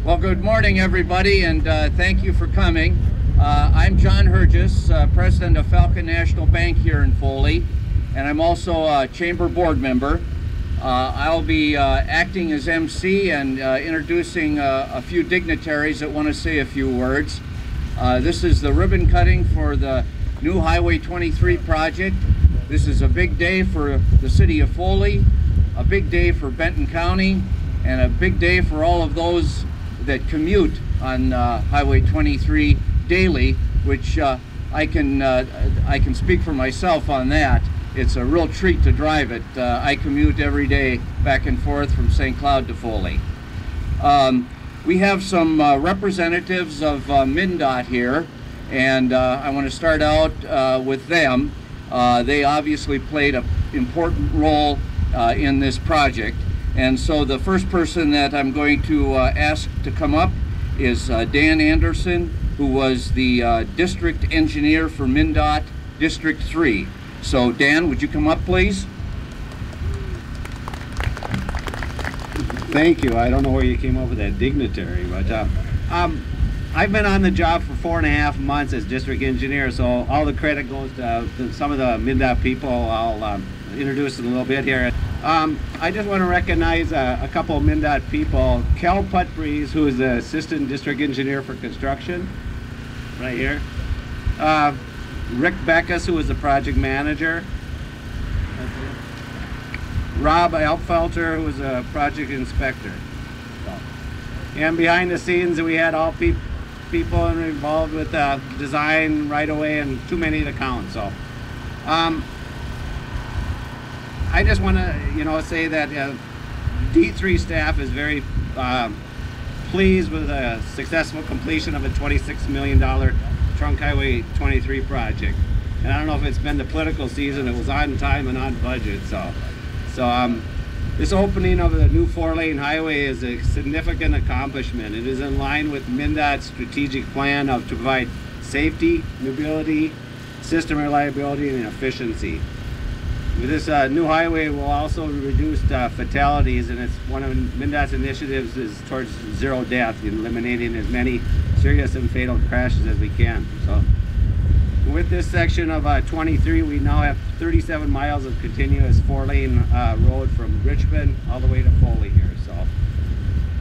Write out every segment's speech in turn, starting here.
Well, good morning, everybody, and thank you for coming. I'm John Hergis, president of Falcon National Bank here in Foley, and I'm also a chamber board member. I'll be acting as MC and introducing a few dignitaries that want to say a few words. This is the ribbon cutting for the new Highway 23 project. This is a big day for the city of Foley, a big day for Benton County, and a big day for all of those that commute on Highway 23 daily, which I can speak for myself on that. It's a real treat to drive it. I commute every day back and forth from Saint Cloud to Foley. We have some representatives of MnDOT here, and I want to start out with them. They obviously played an important role in this project. And so the first person that I'm going to ask to come up is Dan Anderson, who was the district engineer for MnDOT District 3. So Dan, would you come up, please? Thank you. I don't know where you came up with that dignitary, but I've been on the job for 4.5 months as district engineer, so all the credit goes to some of the MnDOT people. I'll introduce in a little bit here. I just want to recognize a couple of MnDOT people. Kel Putbreeze, who is the assistant district engineer for construction, right here. Rick Beckus, who is the project manager. Rob Elfelter, who is a project inspector. And behind the scenes, we had all people involved with design right away, and too many to count. So I just want to say that D3 staff is very pleased with the successful completion of a $26 million Trunk Highway 23 project. And I don't know if it's been the political season, it was on time and on budget. So this opening of the new 4-lane highway is a significant accomplishment. It is in line with MnDOT's strategic plan to provide safety, mobility, system reliability, and efficiency. With this new highway will also reduce fatalities, and it's one of MnDOT's initiatives is towards zero death, eliminating as many serious and fatal crashes as we can. So with this section of 23, we now have 37 miles of continuous 4-lane road from Richmond all the way to Foley here. So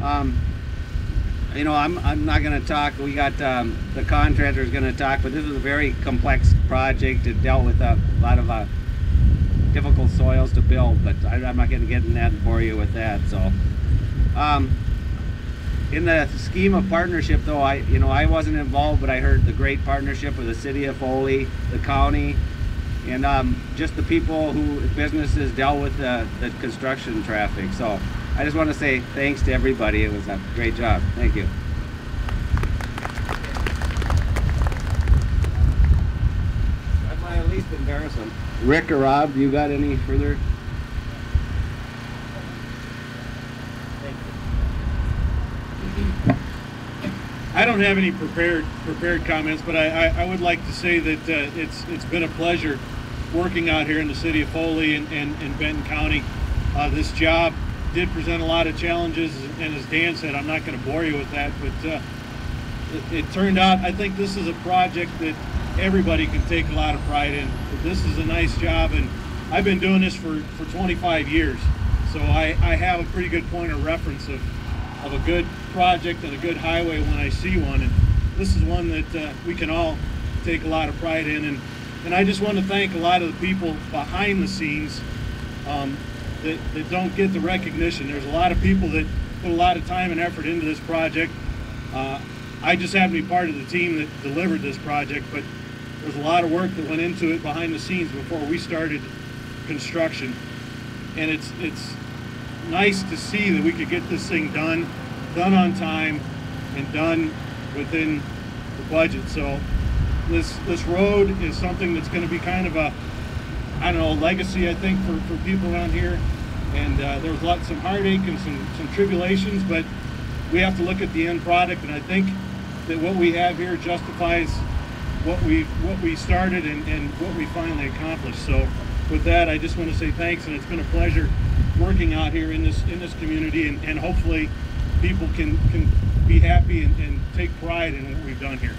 I'm not going to talk. We got the contractor's going to talk, but this is a very complex project. It dealt with a lot of difficult soils to build, but I'm not going to get in that and bore you with that. So in the scheme of partnership, though, I wasn't involved, but I heard the great partnership with the city of Foley, the county, and just the people businesses dealt with the construction traffic. So I just want to say thanks to everybody. It was a great job. Thank you. I might at least embarrass them. Rick or Rob, you got any further? I don't have any prepared comments, but I would like to say that it's been a pleasure working out here in the city of Foley and Benton County. This job did present a lot of challenges, and as Dan said, I'm not going to bore you with that, but it turned out, I think this is a project that everybody can take a lot of pride in. This is a nice job, and I've been doing this for 25 years, so I have a pretty good point of reference of a good project and a good highway when I see one, and this is one that we can all take a lot of pride in, and I just want to thank a lot of the people behind the scenes that don't get the recognition. There's a lot of people that put a lot of time and effort into this project. I just happen to be part of the team that delivered this project, but there's a lot of work that went into it behind the scenes before we started construction, and it's nice to see that we could get this thing done on time and done within the budget. So this road is something that's going to be kind of a, I don't know, legacy, I think, for people around here. And there was some heartache and some tribulations, but we have to look at the end product, and I think that what we have here justifies what we started and what we finally accomplished. So with that, I just want to say thanks, and it's been a pleasure working out here in this community, and hopefully people can be happy and take pride in what we've done here.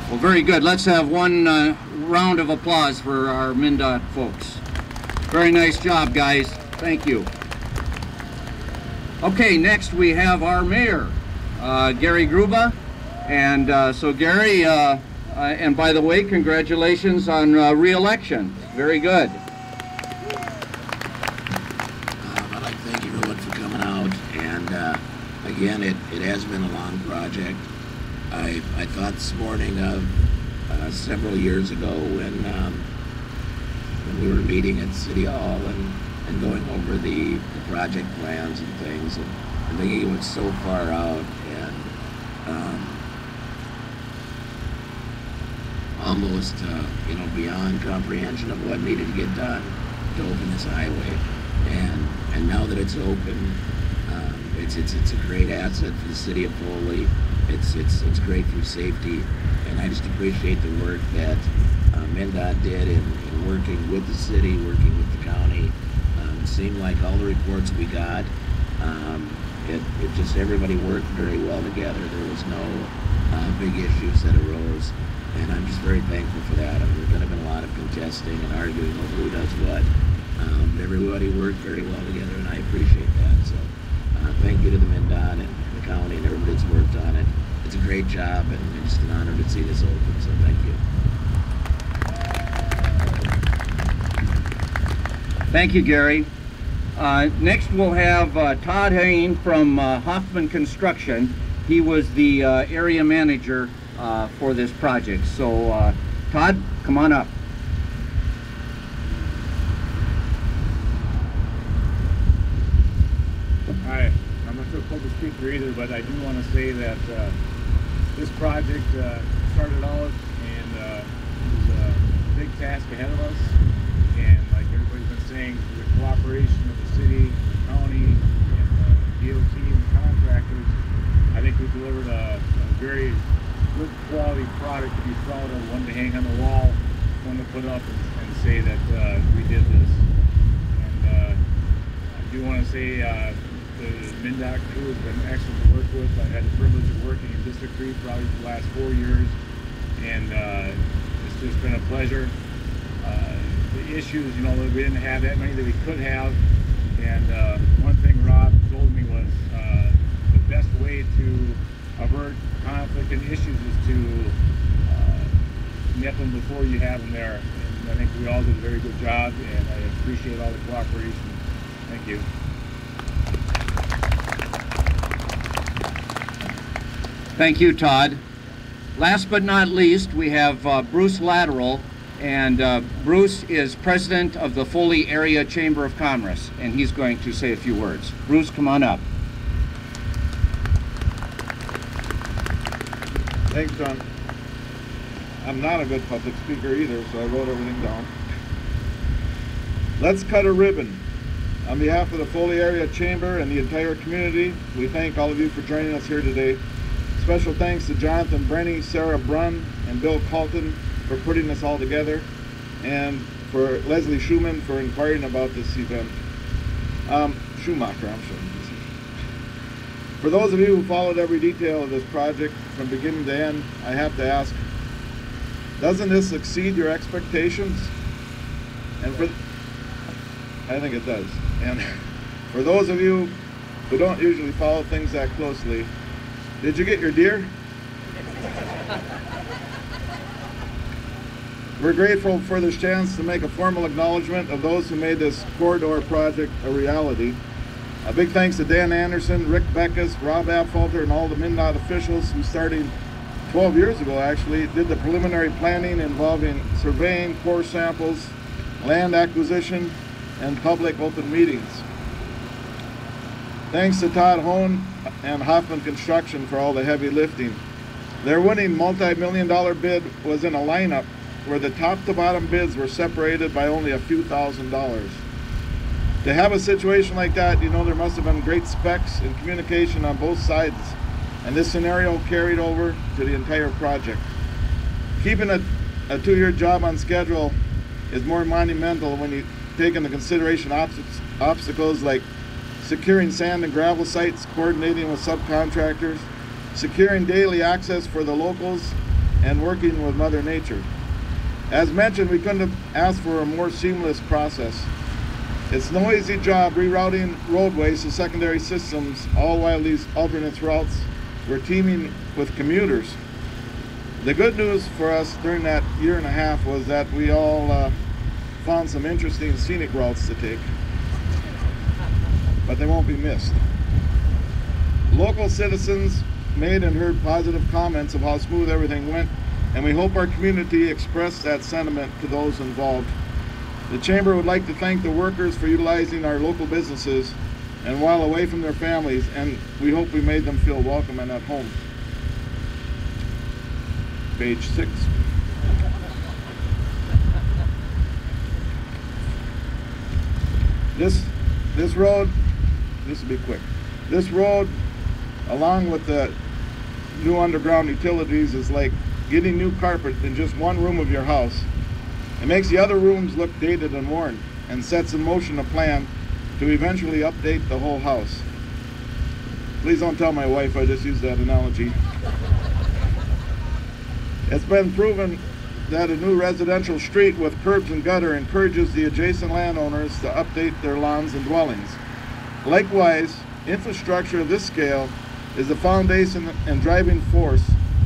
Well, very good. Let's have one round of applause for our MnDOT folks. Very nice job, guys. Thank you. Okay, next we have our mayor, Gary Gruba. And so Gary, and by the way, congratulations on re-election. Very good. I'd like to thank everyone for coming out. And again, it has been a long project. I thought this morning of several years ago when we were meeting at City Hall and going over the project plans and things, and thinking it was so far out and almost beyond comprehension of what needed to get done to open this highway. And now that it's open, it's a great asset for the city of Foley. It's great for safety, and I just appreciate the work that MnDOT did in working with the city, working with the county. It seemed like all the reports we got, it just everybody worked very well together. There was no big issues that arose, and I'm just very thankful for that. There's going to have been a lot of contesting and arguing over who does what. Everybody worked very well together, and I appreciate that. So thank you to the MnDOT and the county and everybody that's worked on it. It's a great job, and it's just an honor to see this open, so thank you. Thank you, Gary. Next we'll have Todd Hain from Hoffman Construction. He was the area manager for this project. So Todd, come on up. Hi, I'm not a public speaker either, but I do want to say that this project started out and it was a big task ahead of us. And like everybody's been saying, through the cooperation of the city, the county, and the DOT and the contractors, I think we delivered a very good quality product to be proud of, one to hang on the wall, one to put up and say that we did this. And I do want to say the MnDOT crew has been excellent to work with. I've had the privilege of working in District 3 probably for the last 4 years, and it's just been a pleasure. The issues, we didn't have that many that we could have, and one thing Rob told me was the best way to avert conflict and issues is to nip them before you have them there. And I think we all did a very good job, and I appreciate all the cooperation. Thank you. Thank you, Todd. Last but not least, we have Bruce Lateral, and Bruce is president of the Foley Area Chamber of Commerce, and he's going to say a few words. Bruce, come on up. Thanks, John. I'm not a good public speaker either, so I wrote everything down. Let's cut a ribbon. On behalf of the Foley Area Chamber and the entire community, we thank all of you for joining us here today. Special thanks to Jonathan Brenny, Sarah Brunn, and Bill Kalton for putting this all together, and for Leslie Schumann for inquiring about this event. Schumacher, I'm sorry. For those of you who followed every detail of this project from beginning to end, I have to ask, doesn't this exceed your expectations? And I think it does. And for those of you who don't usually follow things that closely, did you get your deer? We're grateful for this chance to make a formal acknowledgement of those who made this corridor project a reality. A big thanks to Dan Anderson, Rick Beckus, Rob Apfalter, and all the MnDOT officials who starting 12 years ago actually did the preliminary planning involving surveying, core samples, land acquisition, and public open meetings. Thanks to Todd Hone and Hoffman Construction for all the heavy lifting. Their winning multi-million-dollar bid was in a lineup where the top to bottom bids were separated by only a few $1,000s. To have a situation like that, there must have been great specs and communication on both sides, and this scenario carried over to the entire project. Keeping a 2-year job on schedule is more monumental when you take into consideration obstacles like securing sand and gravel sites, coordinating with subcontractors, securing daily access for the locals, and working with Mother Nature. As mentioned, we couldn't have asked for a more seamless process. It's no easy job rerouting roadways to secondary systems, all while these alternate routes were teaming with commuters. The good news for us during that year and a half was that we all found some interesting scenic routes to take, but they won't be missed. Local citizens made and heard positive comments of how smooth everything went, and we hope our community expressed that sentiment to those involved. The Chamber would like to thank the workers for utilizing our local businesses and while away from their families, and we hope we made them feel welcome and at home. Page 6. This road, this will be quick. This road, along with the new underground utilities, is like getting new carpet in just one room of your house. It makes the other rooms look dated and worn, and sets in motion a plan to eventually update the whole house. Please don't tell my wife I just used that analogy. It's been proven that a new residential street with curbs and gutter encourages the adjacent landowners to update their lawns and dwellings. Likewise, infrastructure of this scale is the foundation and driving force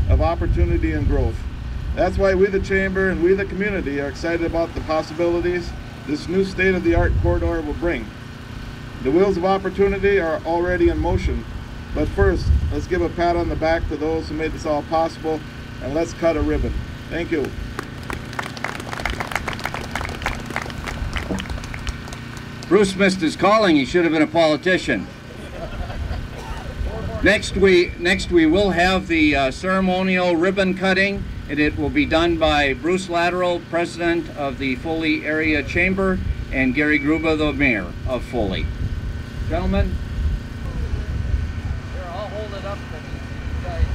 of opportunity and growth. That's why we, the Chamber, and we, the community, are excited about the possibilities this new state-of-the-art corridor will bring. The wheels of opportunity are already in motion, but first, let's give a pat on the back to those who made this all possible, and let's cut a ribbon. Thank you. Bruce missed his calling. He should have been a politician. Next we will have the ceremonial ribbon cutting, and it will be done by Bruce Lateral, President of the Foley Area Chamber, and Gary Gruba, the Mayor of Foley. Gentlemen. Here, I'll hold it up and you guys